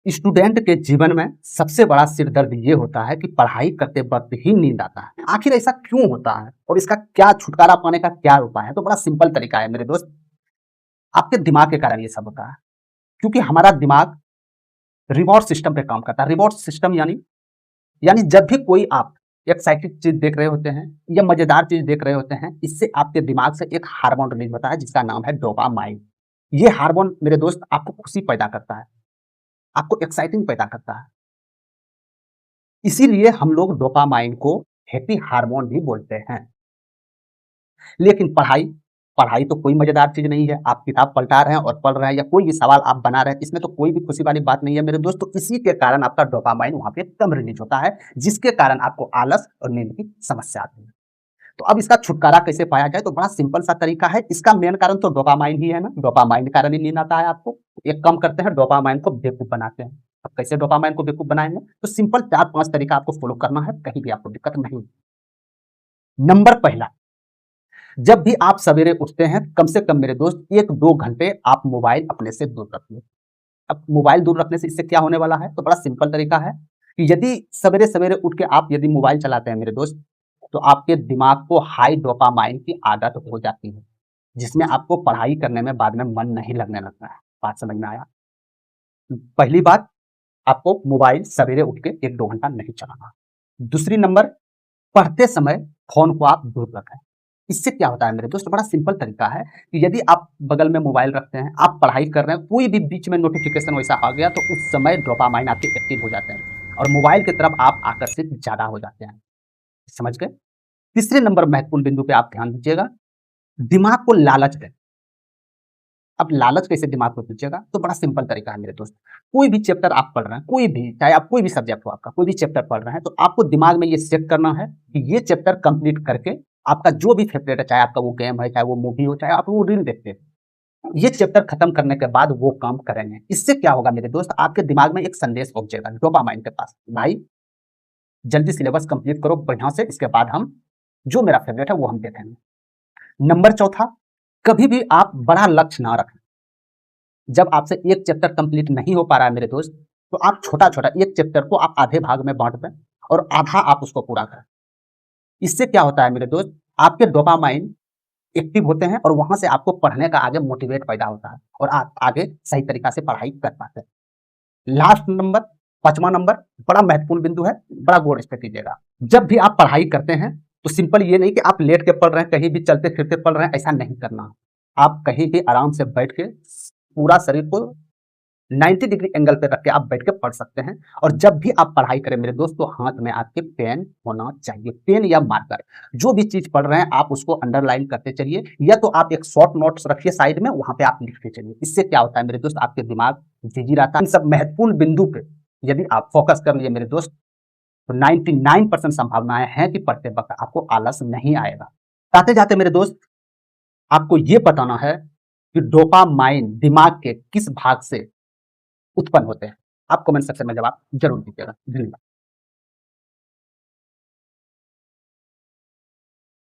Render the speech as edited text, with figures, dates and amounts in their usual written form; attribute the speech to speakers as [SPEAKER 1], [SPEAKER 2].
[SPEAKER 1] Student के जीवन में सबसे बड़ा सिरदर्द ये होता है कि पढ़ाई करते वक्त ही नींद आता है। आखिर ऐसा क्यों होता है और इसका क्या छुटकारा पाने का क्या उपाय है? तो बड़ा सिंपल तरीका है मेरे दोस्त। आपके दिमाग के कारण ये सब होता है, क्योंकि हमारा दिमाग रिवॉर्ड सिस्टम पे काम करता है। रिवॉर्ड सिस्टम यानी जब भी कोई आप एक्साइटेड चीज देख रहे होते हैं या मजेदार चीज देख रहे होते हैं, इससे आपके दिमाग से एक हार्मोन रिलीज होता है जिसका नाम है डोपामाइन। ये हार्मोन मेरे दोस्त आपको खुशी पैदा करता है, आपको एक्साइटिंग पैदा करता है। इसीलिए हम लोग डोपामाइन को हैप्पी हार्मोन भी बोलते हैं। लेकिन पढ़ाई पढ़ाई तो कोई मजेदार चीज नहीं है। आप किताब पलटा रहे हैं और पढ़ रहे हैं या कोई भी सवाल आप बना रहे हैं, इसमें तो कोई भी खुशी वाली बात नहीं है मेरे दोस्त। तो इसी के कारण आपका डोपामाइन वहां पे कम रिलीज होता है, जिसके कारण आपको आलस और नींद की समस्या आती है। तो अब इसका छुटकारा कैसे पाया जाए? तो बड़ा सिंपल सा तरीका है। इसका मेन कारण तो डोपामाइन ही है ना। डोपामाइन के कारण ही नींद आता है आपको। एक काम करते हैं, डोपामाइन को बेवकूफ बनाते हैं। अब कैसे डोपामाइन को बेवकूफ बनाएंगे? तो सिंपल 4-5 तरीका आपको फॉलो करना है, कहीं भी आपको दिक्कत नहीं। नंबर पहला, जब भी आप सवेरे उठते हैं, कम से कम मेरे दोस्त 1-2 घंटे आप मोबाइल अपने से दूर रखिए। अब मोबाइल दूर रखने से इससे क्या होने वाला है? तो बड़ा सिंपल तरीका है कि यदि सवेरे-सवेरे उठ के आप यदि मोबाइल चलाते हैं मेरे दोस्त, तो आपके दिमाग को हाई डोपामाइन की आदत हो जाती है, जिसमें आपको पढ़ाई करने में बाद में मन नहीं लगने लगता है। बात समझ में आया? पहली बात, आपको मोबाइल सवेरे उठ के 1-2 घंटा नहीं चलाना। दूसरी नंबर, पढ़ते समय फ़ोन को आप दूर रखें। इससे क्या होता है मेरे दोस्त? बड़ा सिंपल तरीका है कि यदि आप बगल में मोबाइल रखते हैं, आप पढ़ाई कर रहे हैं, कोई भी बीच में नोटिफ़िकेशन वैसा आ गया, तो उस समय डोपामाइन आपके एक्टिव हो जाते हैं और मोबाइल की तरफ आप आकर्षित ज़्यादा हो जाते हैं। समझ गए? तीसरे नंबर महत्वपूर्ण बिंदु पे आप ध्यान दीजिएगा, दिमाग को लालच दें। अब लालच कैसे दिमाग को दीजिएगा? तो बड़ा सिंपल तरीका है मेरे दोस्त। कोई भी चैप्टर आप पढ़ रहे हैं, कोई भी, चाहे आप कोई भी सब्जेक्ट हो आपका, कोई भी चैप्टर पढ़ रहे हैं, तो आपको दिमाग में ये सेट करना है कि ये चैप्टर कंप्लीट करके आपका जो भी फेवरेट है, चाहे आपका वो गेम है, चाहे वो मूवी हो, चाहे आप वो रील देखते हैं, ये चैप्टर खत्म करने के बाद वो काम करेंगे। इससे क्या होगा मेरे दोस्त? आपके दिमाग में एक संदेश पहुंचेगा डोपामाइन के पास, भाई जल्दी सिलेबस कंप्लीट करो बढ़िया से, इसके बाद हम जो मेरा फेवरेट है वो हम देखेंगे। नंबर चौथा, कभी भी आप बड़ा लक्ष्य ना रखें। जब आपसे एक चैप्टर कंप्लीट नहीं हो पा रहा है मेरे दोस्त, तो आप छोटा-छोटा एक चैप्टर को आप आधे भाग में बाँट दें और आधा आप उसको पूरा करें। इससे क्या होता है मेरे दोस्त? आपके डोपामाइन एक्टिव होते हैं और वहाँ से आपको पढ़ने का आगे मोटिवेट पैदा होता है और आप आगे सही तरीका से पढ़ाई कर पाते हैं। लास्ट नंबर, 5वां नंबर, बड़ा महत्वपूर्ण बिंदु है, बड़ा गौर इस पे कीजिएगा। जब भी आप पढ़ाई करते हैं, तो सिंपल ये नहीं कि आप लेट के पढ़ रहे हैं, कहीं भी चलते-फिरते पढ़ रहे हैं, ऐसा नहीं करना। आप कहीं भी आराम से बैठ के पूरा शरीर को 90 डिग्री एंगल पे रख के आप बैठ के पढ़ सकते हैं। और जब भी आप पढ़ाई करें मेरे दोस्त, तो हाथ में आपके पेन होना चाहिए। पेन या मार्कर, जो भी चीज पढ़ रहे हैं आप उसको अंडरलाइन करते चलिए, या तो आप एक शॉर्ट नोट्स रखिए साइड में, वहां पे आप लिखते चलिए। इससे क्या होता है मेरे दोस्त? आपके दिमाग बिजी रहता है। इन सब महत्वपूर्ण बिंदु पे यदि आप फोकस कर लिए मेरे दोस्त, तो 99% संभावनाएं हैं कि पढ़ते वक्त आपको आलस नहीं आएगा। जाते जाते मेरे दोस्त, आपको ये बताना है कि डोपामाइन दिमाग के किस भाग से उत्पन्न होते हैं। आप कमेंट सेक्शन में जवाब जरूर दीजिएगा। धन्यवाद।